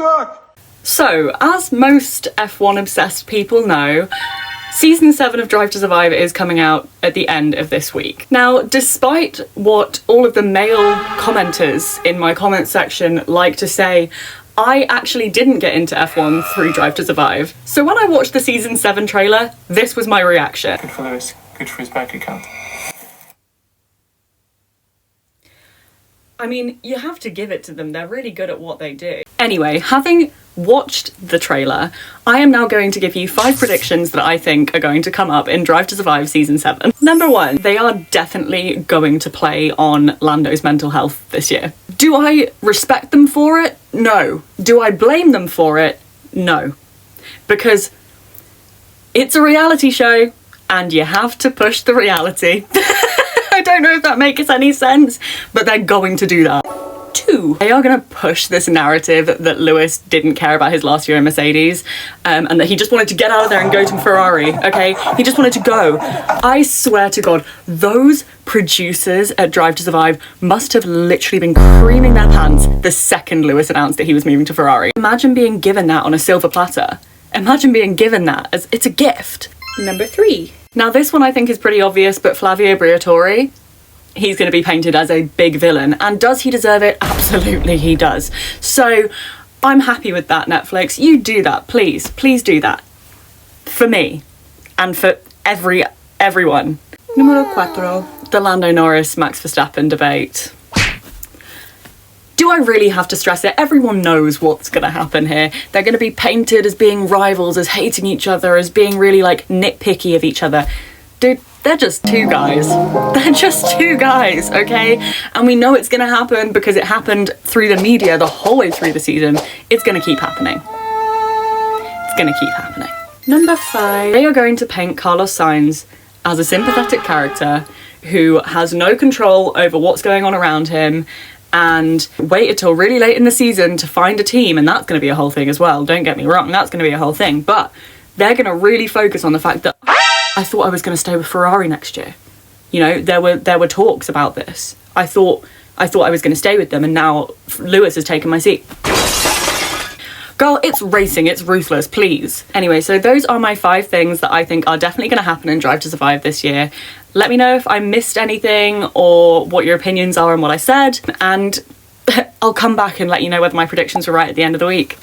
fuck? So, as most F1 obsessed people know, Season 7 of Drive to Survive is coming out at the end of this week. Now, despite what all of the male commenters in my comment section like to say, I actually didn't get into F1 through Drive to Survive. So when I watched the Season 7 trailer, this was my reaction. Good for Lewis. Good for his bank account. I mean, you have to give it to them, they're really good at what they do. Anyway, having watched the trailer, I am now going to give you 5 predictions that I think are going to come up in Drive to Survive Season 7. Number 1, they are definitely going to play on Lando's mental health this year. Do I respect them for it? No. Do I blame them for it? No. Because it's a reality show and you have to push the reality. I don't know if that makes any sense, but they're going to do that. 2, they are going to push this narrative that Lewis didn't care about his last year in Mercedes, and that he just wanted to get out of there and go to Ferrari, okay? He just wanted to go. I swear to God, those producers at Drive to Survive must have literally been creaming their pants the second Lewis announced that he was moving to Ferrari. Imagine being given that on a silver platter. Imagine being given that as it's a gift. Number 3. Now this one I think is pretty obvious, but Flavio Briatore, he's going to be painted as a big villain. And does he deserve it? Absolutely he does. So I'm happy with that, Netflix. You do that, please. Please do that. For me. And for everyone. Numero 4. The Lando Norris Max Verstappen debate. Do I really have to stress it? Everyone knows what's going to happen here. They're going to be painted as being rivals, as hating each other, as being really like nitpicky of each other. Dude, they're just 2 guys. They're just 2 guys, okay? And we know it's going to happen because it happened through the media the whole way through the season. It's going to keep happening. It's going to keep happening. Number 5. They are going to paint Carlos Sainz as a sympathetic character who has no control over what's going on around him, and wait until really late in the season to find a team, and that's going to be a whole thing as well. Don't get me wrong, that's going to be a whole thing. But they're going to really focus on the fact that I thought I was going to stay with Ferrari next year. You know, there were talks about this. I thought I was going to stay with them, and now Lewis has taken my seat. Girl, it's racing, it's ruthless, please. Anyway, so those are my 5 things that I think are definitely going to happen in Drive to Survive this year. Let me know if I missed anything or what your opinions are on what I said, and I'll come back and let you know whether my predictions were right at the end of the week.